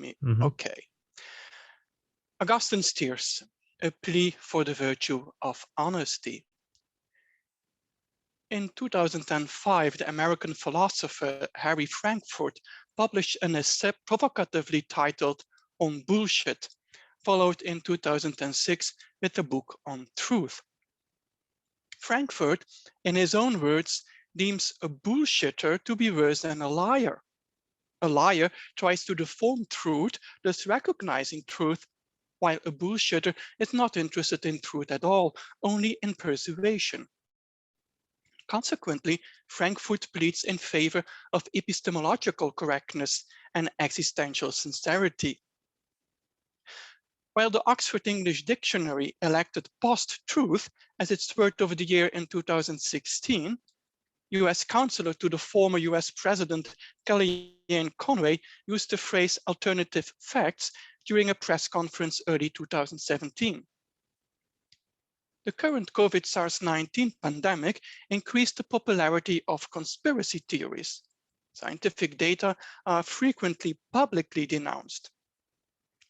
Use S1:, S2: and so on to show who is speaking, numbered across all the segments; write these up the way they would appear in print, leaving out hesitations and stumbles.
S1: me.
S2: Mm-hmm.
S1: Okay. Augustine's Tears, a plea for the virtue of honesty. In 2005, the American philosopher Harry Frankfurt published an essay provocatively titled On Bullshit, followed in 2006 with a book on truth. Frankfurt, in his own words, deems a bullshitter to be worse than a liar. A liar tries to deform truth, thus recognizing truth, while a bullshitter is not interested in truth at all, only in persuasion. Consequently, Frankfurt pleads in favor of epistemological correctness and existential sincerity. While the Oxford English Dictionary elected post-truth as its word of the year in 2016, US counselor to the former US President Kellyanne Conway used the phrase alternative facts during a press conference early 2017. The current COVID SARS-19 pandemic increased the popularity of conspiracy theories. Scientific data are frequently publicly denounced.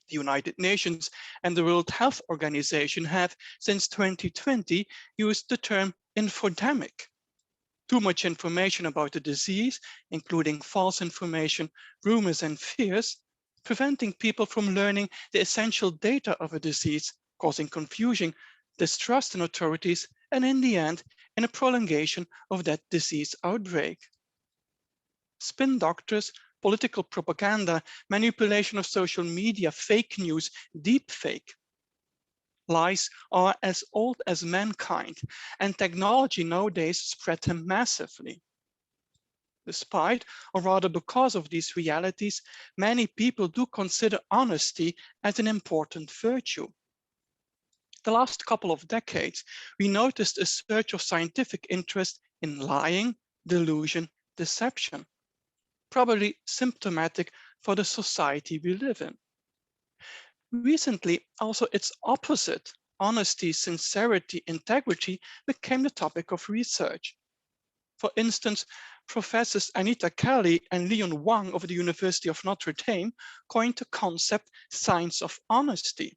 S1: The United Nations and the World Health Organization have, since 2020, used the term infodemic. Too much information about the disease, including false information, rumors, and fears, preventing people from learning the essential data of a disease, causing confusion, distrust in authorities, and in the end, in a prolongation of that disease outbreak. Spin doctors, political propaganda, manipulation of social media, fake news, deepfake. Lies are as old as mankind, and technology nowadays spread them massively. Despite, or rather because of these realities, many people do consider honesty as an important virtue. The last couple of decades, we noticed a surge of scientific interest in lying, delusion, deception, probably symptomatic for the society we live in. Recently, also its opposite, honesty, sincerity, integrity, became the topic of research. For instance, Professors Anita Kelly and Leon Wang of the University of Notre Dame coined the concept science of honesty.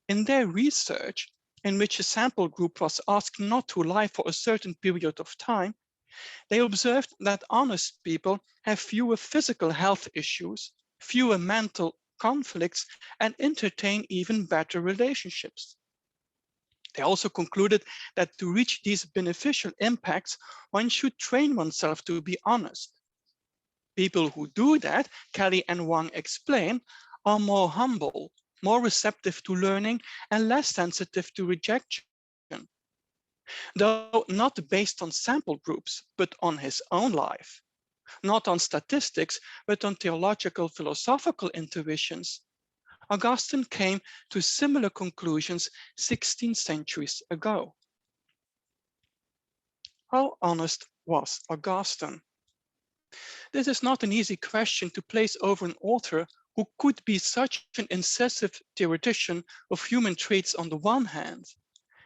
S1: In their research, in which a sample group was asked not to lie for a certain period of time, they observed that honest people have fewer physical health issues, fewer mental conflicts, and entertain even better relationships. They also concluded that to reach these beneficial impacts, one should train oneself to be honest. People who do that, Kelly and Wang explain, are more humble, more receptive to learning, and less sensitive to rejection. Though not based on sample groups, but on his own life. Not on statistics, but on theological, philosophical intuitions. Augustine came to similar conclusions 16 centuries ago. How honest was Augustine? This is not an easy question to place over an author who could be such an incisive theoretician of human traits on the one hand,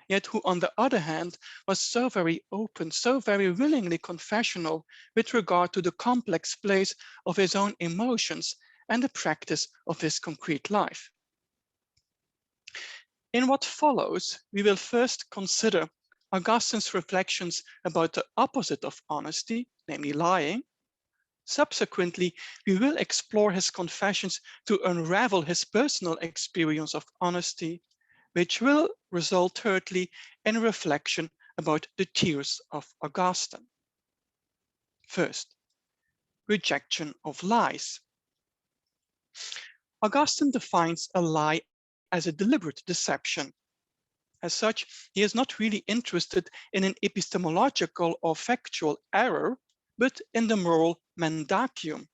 S1: yet who on the other hand was so very open, so very willingly confessional with regard to the complex place of his own emotions and the practice of his concrete life. In what follows, we will first consider Augustine's reflections about the opposite of honesty, namely lying. Subsequently, we will explore his confessions to unravel his personal experience of honesty, which will result thirdly in a reflection about the tears of Augustine. First, rejection of lies. Augustine defines a lie as a deliberate deception. As such, he is not really interested in an epistemological or factual error, but in the moral mendacium.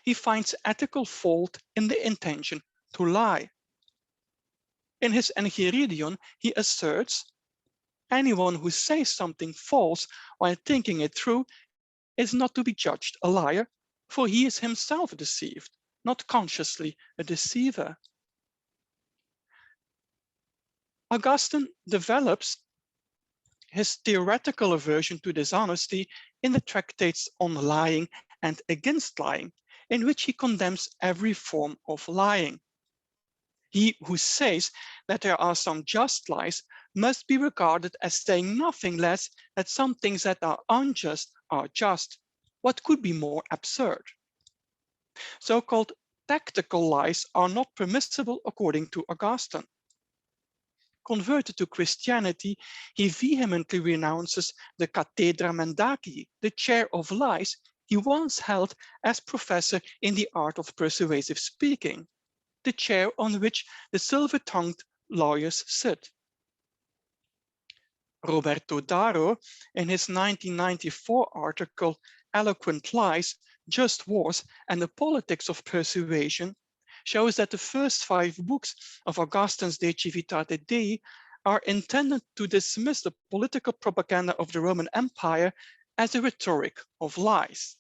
S1: He finds ethical fault in the intention to lie. In his Enchiridion, he asserts, anyone who says something false while thinking it through is not to be judged a liar, for he is himself deceived, not consciously a deceiver. Augustine develops his theoretical aversion to dishonesty in the tractates on lying and against lying, in which he condemns every form of lying. He who says that there are some just lies must be regarded as saying nothing less that some things that are unjust are just. What could be more absurd? So-called tactical lies are not permissible according to Augustine. Converted to Christianity, he vehemently renounces the cathedra mendaci, the chair of lies he once held as professor in the art of persuasive speaking, the chair on which the silver-tongued lawyers sit. Roberto Darro, in his 1994 article, Eloquent Lies, Just Wars, and the Politics of Persuasion, shows that the first 5 books of Augustine's De Civitate Dei are intended to dismiss the political propaganda of the Roman Empire as a rhetoric of lies.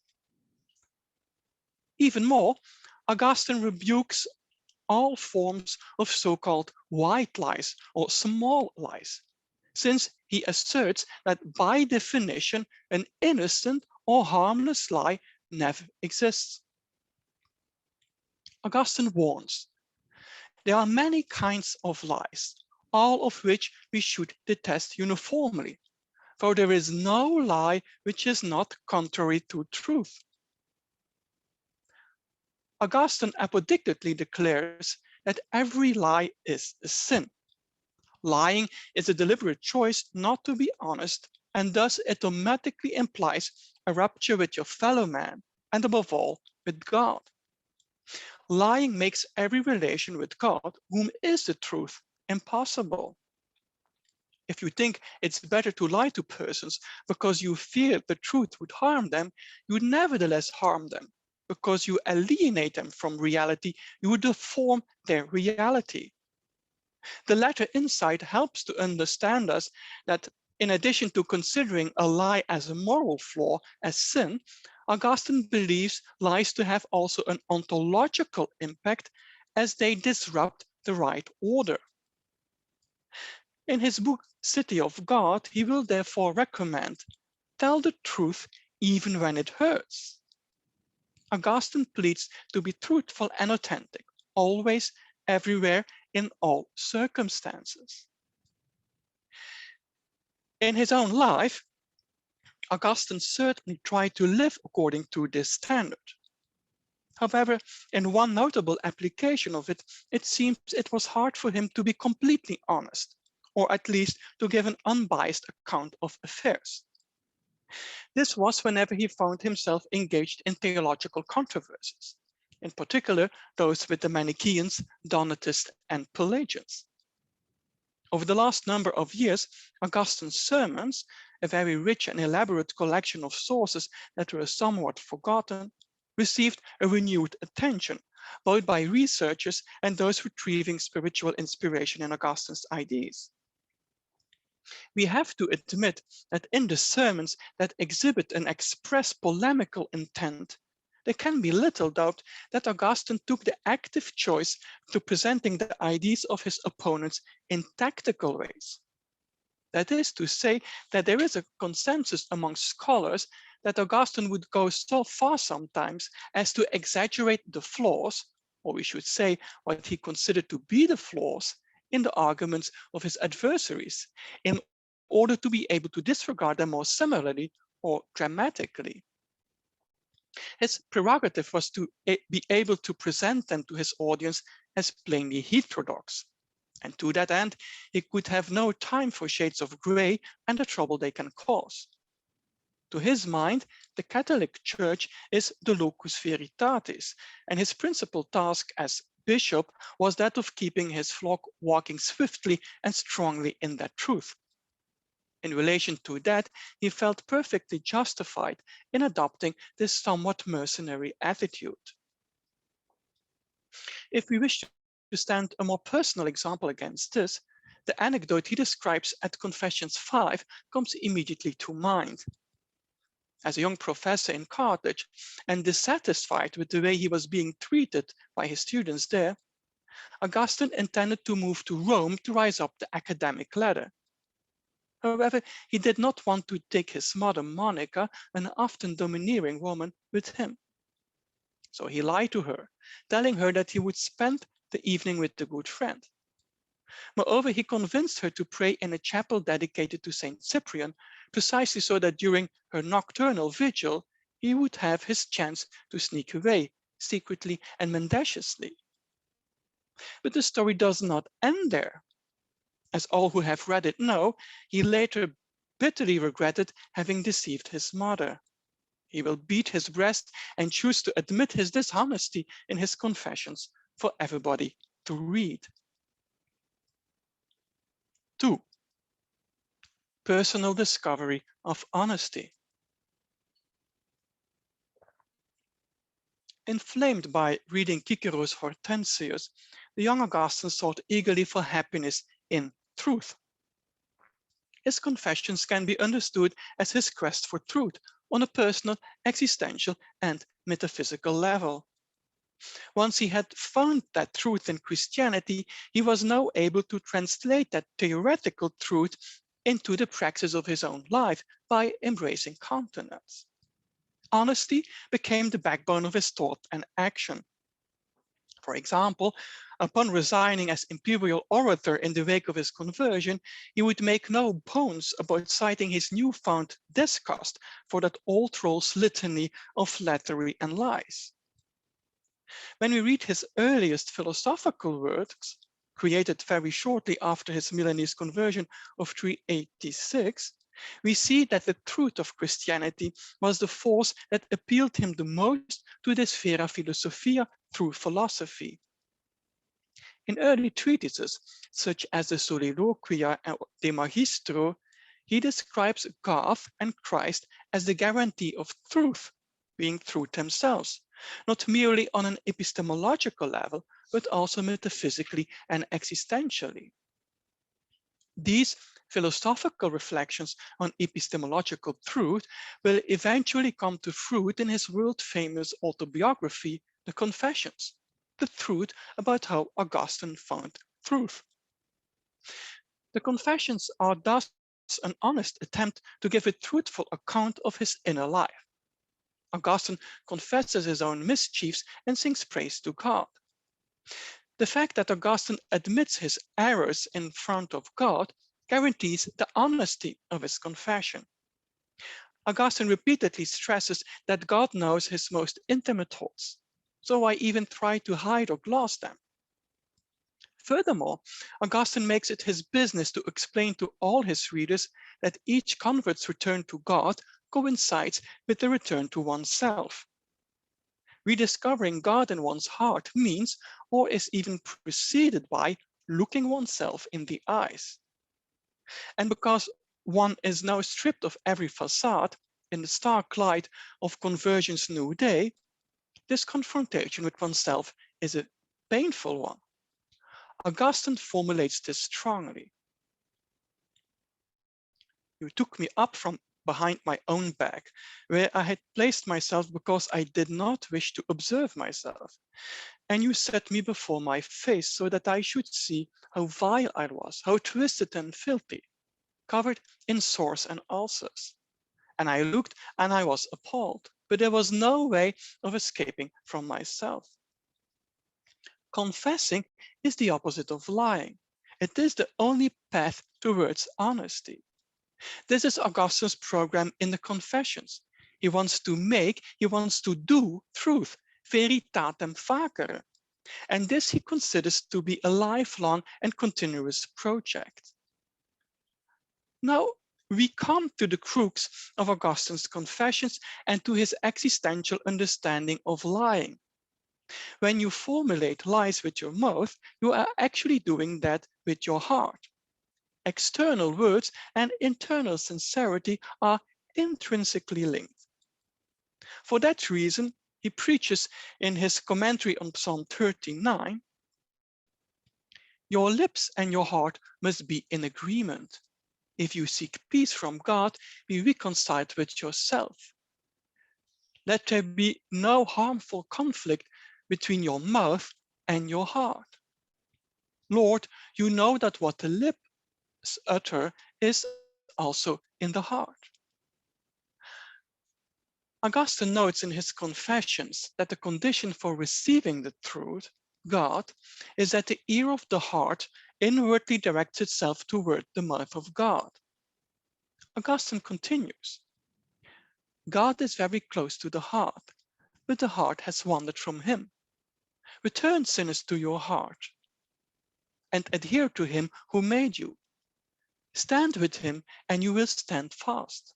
S1: Even more, Augustine rebukes all forms of so-called white lies or small lies, since he asserts that by definition, an innocent or harmless lie never exists. Augustine warns, there are many kinds of lies, all of which we should detest uniformly, for there is no lie which is not contrary to truth. Augustine apodictically declares that every lie is a sin. Lying is a deliberate choice not to be honest, and thus it automatically implies a rupture with your fellow man, and above all, with God. Lying makes every relation with God, whom is the truth, impossible. If you think it's better to lie to persons because you fear the truth would harm them, you nevertheless harm them. Because you alienate them from reality, you deform their reality. The latter insight helps to understand us that in addition to considering a lie as a moral flaw, as sin, Augustine believes lies to have also an ontological impact as they disrupt the right order. In his book, City of God, he will therefore recommend, tell the truth even when it hurts. Augustine pleads to be truthful and authentic, always, everywhere, in all circumstances. In his own life, Augustine certainly tried to live according to this standard. However, in one notable application of it, it seems it was hard for him to be completely honest, or at least to give an unbiased account of affairs. This was whenever he found himself engaged in theological controversies, in particular those with the Manichaeans, Donatists, and Pelagians. Over the last number of years, Augustine's sermons, a very rich and elaborate collection of sources that were somewhat forgotten, received a renewed attention, both by researchers and those retrieving spiritual inspiration in Augustine's ideas. We have to admit that in the sermons that exhibit an express polemical intent, there can be little doubt that Augustine took the active choice to presenting the ideas of his opponents in tactical ways. That is to say that there is a consensus among scholars that Augustine would go so far sometimes as to exaggerate the flaws, or we should say what he considered to be the flaws, in the arguments of his adversaries, in order to be able to disregard them more similarly or dramatically. His prerogative was to be able to present them to his audience as plainly heterodox. And to that end, he could have no time for shades of gray and the trouble they can cause. To his mind, the Catholic Church is the locus veritatis, and his principal task as bishop was that of keeping his flock walking swiftly and strongly in that truth. In relation to that, he felt perfectly justified in adopting this somewhat mercenary attitude. If we wish to stand a more personal example against this, the anecdote he describes at Confessions 5 comes immediately to mind. As a young professor in Carthage and dissatisfied with the way he was being treated by his students there, Augustine intended to move to Rome to rise up the academic ladder. However, he did not want to take his mother Monica, an often domineering woman, with him. So he lied to her, telling her that he would spend the evening with the good friend. Moreover, he convinced her to pray in a chapel dedicated to Saint Cyprian, precisely so that during her nocturnal vigil, he would have his chance to sneak away secretly and mendaciously. But the story does not end there. As all who have read it know, he later bitterly regretted having deceived his mother. He will beat his breast and choose to admit his dishonesty in his confessions for everybody to read. 2. Personal discovery of honesty. Inflamed by reading Cicero's Hortensius, the young Augustine sought eagerly for happiness in truth. His confessions can be understood as his quest for truth on a personal, existential, and metaphysical level. Once he had found that truth in Christianity, he was now able to translate that theoretical truth into the praxis of his own life by embracing continence. Honesty became the backbone of his thought and action. For example, upon resigning as imperial orator in the wake of his conversion, he would make no bones about citing his newfound disgust for that old troll's litany of flattery and lies. When we read his earliest philosophical works, created very shortly after his Milanese conversion of 386, we see that the truth of Christianity was the force that appealed him the most to the Sphera Philosophia through philosophy. In early treatises, such as the Soliloquia de Magistro, he describes God and Christ as the guarantee of truth, being truth themselves, not merely on an epistemological level, but also metaphysically and existentially. These philosophical reflections on epistemological truth will eventually come to fruit in his world-famous autobiography, The Confessions, the truth about how Augustine found truth. The Confessions are thus an honest attempt to give a truthful account of his inner life. Augustine confesses his own mischiefs and sings praise to God. The fact that Augustine admits his errors in front of God guarantees the honesty of his confession. Augustine repeatedly stresses that God knows his most intimate thoughts, so why even try to hide or gloss them? Furthermore, Augustine makes it his business to explain to all his readers that each convert's return to God coincides with the return to oneself. Rediscovering God in one's heart means, or is even preceded by, looking oneself in the eyes. And because one is now stripped of every facade in the stark light of conversion's new day, this confrontation with oneself is a painful one. Augustine formulates this strongly. You took me up from behind my own back, where I had placed myself because I did not wish to observe myself. And you set me before my face so that I should see how vile I was, how twisted and filthy, covered in sores and ulcers. And I looked and I was appalled, but there was no way of escaping from myself. Confessing is the opposite of lying. It is the only path towards honesty. This is Augustine's program in the Confessions. He wants to do truth, veritatem facere. And this he considers to be a lifelong and continuous project. Now, we come to the crux of Augustine's Confessions and to his existential understanding of lying. When you formulate lies with your mouth, you are actually doing that with your heart. External words and internal sincerity are intrinsically linked. For that reason, he preaches in his commentary on Psalm 39, your lips and your heart must be in agreement. If you seek peace from God, be reconciled with yourself. Let there be no harmful conflict between your mouth and your heart. Lord, you know that what the lips utter is also in the heart. Augustine notes in his Confessions that the condition for receiving the truth, God, is that the ear of the heart inwardly directs itself toward the mouth of God. Augustine continues, God is very close to the heart, but the heart has wandered from him. Return, sinners, to your heart and adhere to him who made you. Stand with him and you will stand fast.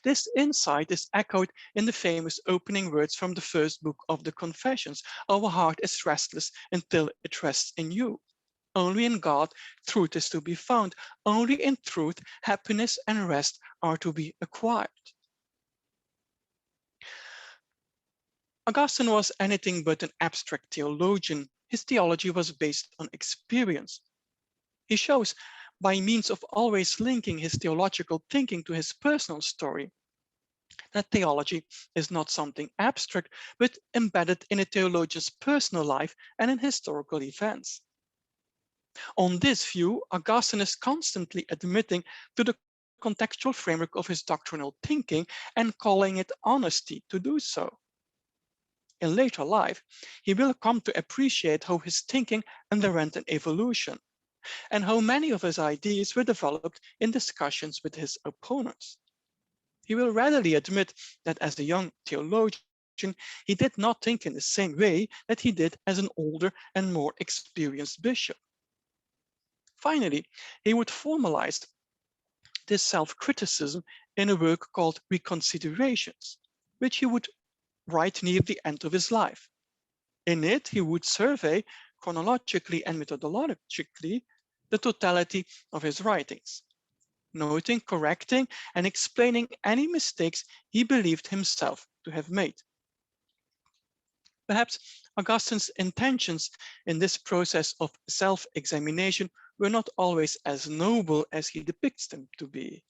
S1: This insight is echoed in the famous opening words from the first book of the Confessions. Our heart is restless until it rests in you. Only in God truth is to be found. Only in truth happiness and rest are to be acquired. Augustine was anything but an abstract theologian. His theology was based on experience. He shows, by means of always linking his theological thinking to his personal story, that theology is not something abstract, but embedded in a theologian's personal life and in historical events. On this view, Augustine is constantly admitting to the contextual framework of his doctrinal thinking and calling it honesty to do so. In later life, he will come to appreciate how his thinking underwent an evolution and how many of his ideas were developed in discussions with his opponents. He will readily admit that as a young theologian, he did not think in the same way that he did as an older and more experienced bishop. Finally, he would formalize this self-criticism in a work called Reconsiderations, which he would write near the end of his life. In it, he would survey chronologically and methodologically the totality of his writings, noting, correcting, and explaining any mistakes he believed himself to have made. Perhaps Augustine's intentions in this process of self-examination were not always as noble as he depicts them to be.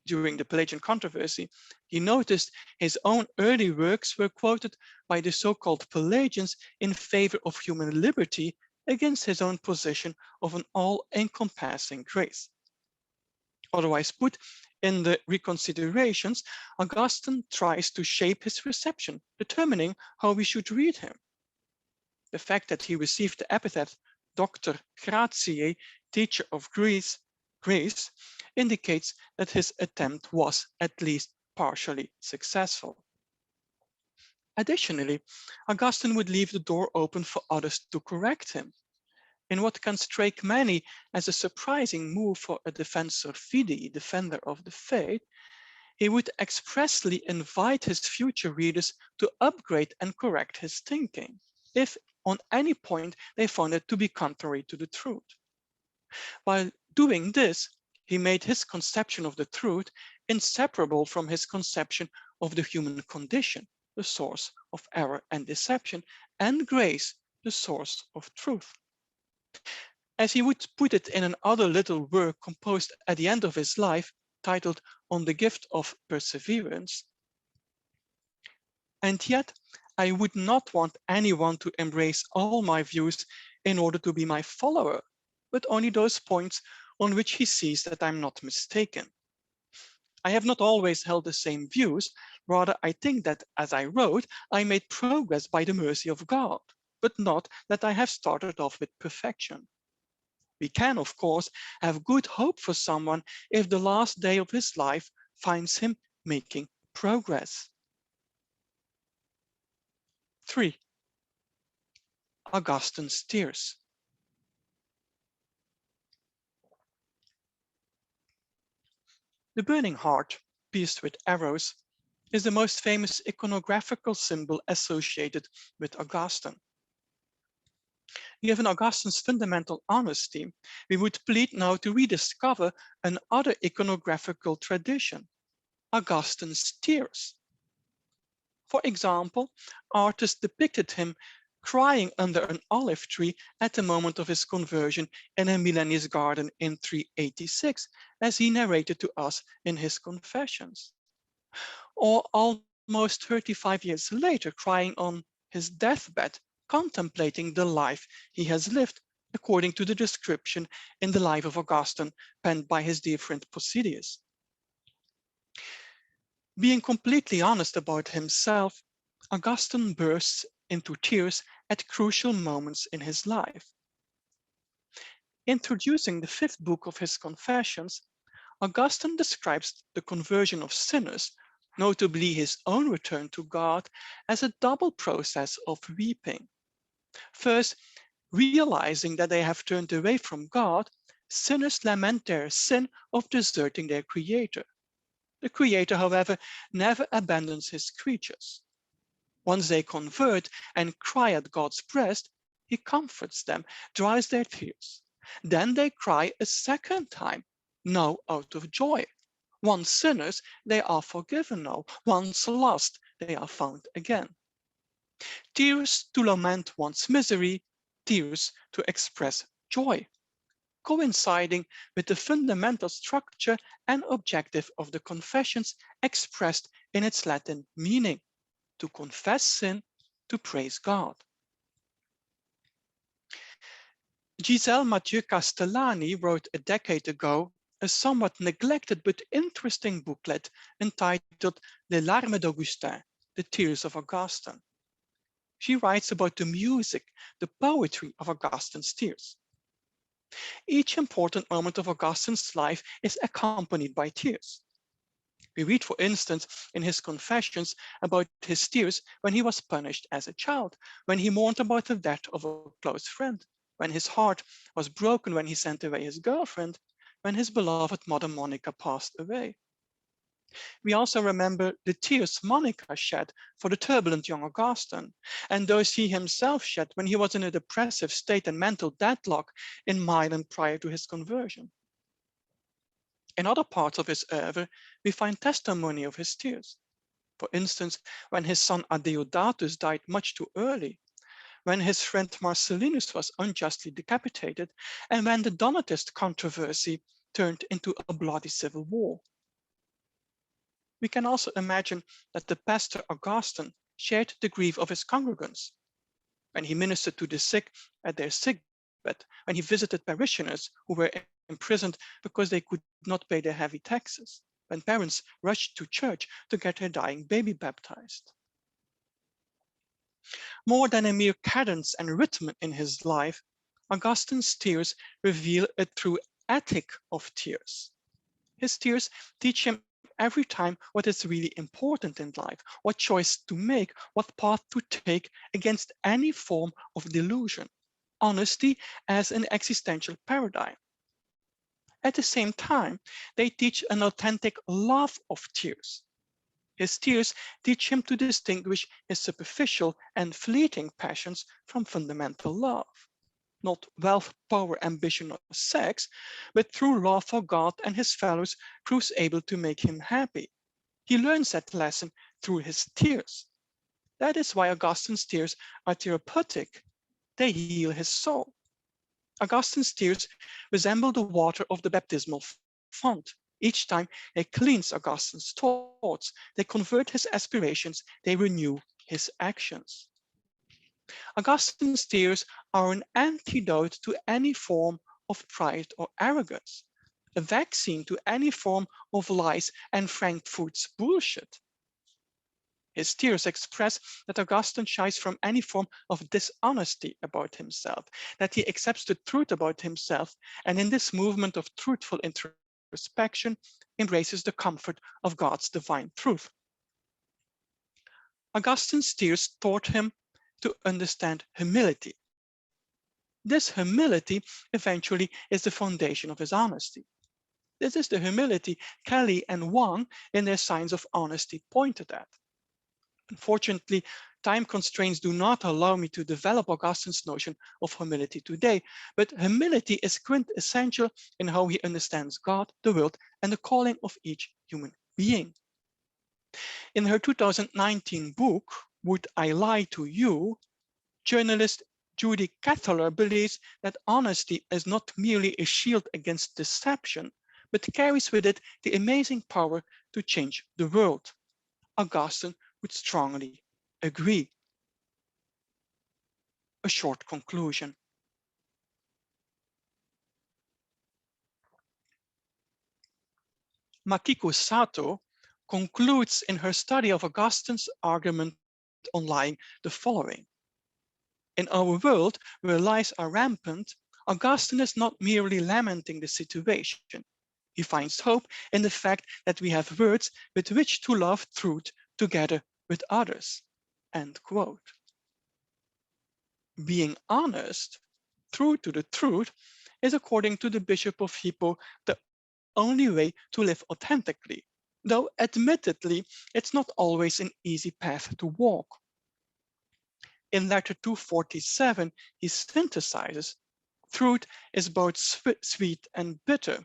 S1: During the Pelagian controversy, he noticed his own early works were quoted by the so-called Pelagians in favor of human liberty against his own position of an all-encompassing grace. Otherwise put, in the Reconsiderations, Augustine tries to shape his reception, determining how we should read him. The fact that he received the epithet Doctor Gratiae, teacher of grace, indicates that his attempt was at least partially successful. Additionally, Augustine would leave the door open for others to correct him. In what can strike many as a surprising move for a defensor fidei, defender of the faith, he would expressly invite his future readers to upgrade and correct his thinking, if on any point they found it to be contrary to the truth. While doing this, he made his conception of the truth inseparable from his conception of the human condition, the source of error and deception, and grace, the source of truth. As he would put it in another little work composed at the end of his life, titled On the Gift of Perseverance, and yet I would not want anyone to embrace all my views in order to be my follower, but only those points on which he sees that I'm not mistaken. I have not always held the same views, rather I think that as I wrote, I made progress by the mercy of God, but not that I have started off with perfection. We can, of course, have good hope for someone if the last day of his life finds him making progress. 3. Augustine's tears. The burning heart, pierced with arrows, is the most famous iconographical symbol associated with Augustine. Given Augustine's fundamental honesty, we would plead now to rediscover another iconographical tradition, Augustine's tears. For example, artists depicted him crying under an olive tree at the moment of his conversion in a Milanese garden in 386, as he narrated to us in his Confessions. Or almost 35 years later, crying on his deathbed, contemplating the life he has lived, according to the description in the Life of Augustine penned by his dear friend Posidonius. Being completely honest about himself, Augustine bursts into tears at crucial moments in his life. Introducing the fifth book of his Confessions, Augustine describes the conversion of sinners, notably his own return to God, as a double process of weeping. First, realizing that they have turned away from God, sinners lament their sin of deserting their Creator. The Creator, however, never abandons his creatures. Once they convert and cry at God's breast, he comforts them, dries their tears. Then they cry a second time, now out of joy. Once sinners, they are forgiven now. Once lost, they are found again. Tears to lament one's misery, tears to express joy, coinciding with the fundamental structure and objective of the Confessions expressed in its Latin meaning: to confess sin, to praise God. Giselle Mathieu Castellani wrote a decade ago a somewhat neglected but interesting booklet entitled Les Larmes d'Augustin, The Tears of Augustine. She writes about the music, the poetry of Augustine's tears. Each important moment of Augustine's life is accompanied by tears. We read, for instance, in his Confessions about his tears when he was punished as a child, when he mourned about the death of a close friend, when his heart was broken when he sent away his girlfriend, when his beloved mother Monica passed away. We also remember the tears Monica shed for the turbulent young Augustine, and those he himself shed when he was in a depressive state and mental deadlock in Milan prior to his conversion. In other parts of his oeuvre, we find testimony of his tears. For instance, when his son Adeodatus died much too early, when his friend Marcellinus was unjustly decapitated, and when the Donatist controversy turned into a bloody civil war. We can also imagine that the pastor Augustine shared the grief of his congregants, when he ministered to the sick at their sickbed, when he visited parishioners who were imprisoned because they could not pay their heavy taxes, when parents rushed to church to get their dying baby baptized. More than a mere cadence and rhythm in his life, Augustine's tears reveal a true ethic of tears. His tears teach him every time what is really important in life, what choice to make, what path to take against any form of delusion, honesty as an existential paradigm. At the same time, they teach an authentic love of tears. His tears teach him to distinguish his superficial and fleeting passions from fundamental love. Not wealth, power, ambition, or sex, but through love for God and his fellows proves able to make him happy. He learns that lesson through his tears. That is why Augustine's tears are therapeutic. They heal his soul. Augustine's tears resemble the water of the baptismal font. Each time they cleanse Augustine's thoughts, they convert his aspirations, they renew his actions. Augustine's tears are an antidote to any form of pride or arrogance, a vaccine to any form of lies and Frankfurt's bullshit. His tears express that Augustine shies from any form of dishonesty about himself, that he accepts the truth about himself, and in this movement of truthful introspection, embraces the comfort of God's divine truth. Augustine's tears taught him to understand humility. This humility eventually is the foundation of his honesty. This is the humility Kelly and Wang in their Signs of Honesty pointed at. Unfortunately, time constraints do not allow me to develop Augustine's notion of humility today, but humility is quintessential in how he understands God, the world, and the calling of each human being. In her 2019 book, Would I Lie to You?, journalist Judy Cathaler believes that honesty is not merely a shield against deception, but carries with it the amazing power to change the world. Augustine would strongly agree. A short conclusion. Makiko Sato concludes in her study of Augustine's argument on lying the following. In our world where lies are rampant, Augustine is not merely lamenting the situation. He finds hope in the fact that we have words with which to love truth together with others. End quote. Being honest, true to the truth, is according to the Bishop of Hippo the only way to live authentically, though admittedly it's not always an easy path to walk. In letter 247, he synthesizes, truth is both sweet and bitter.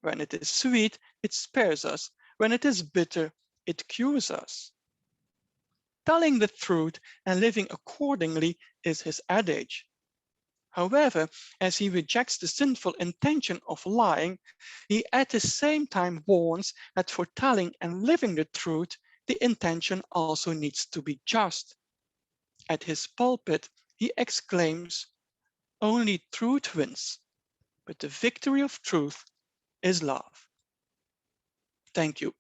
S1: When it is sweet, it spares us. When it is bitter, it cures us. Telling the truth and living accordingly is his adage. However, as he rejects the sinful intention of lying, he at the same time warns that for telling and living the truth, the intention also needs to be just. At his pulpit, he exclaims, "Only truth wins, but the victory of truth is love." Thank you.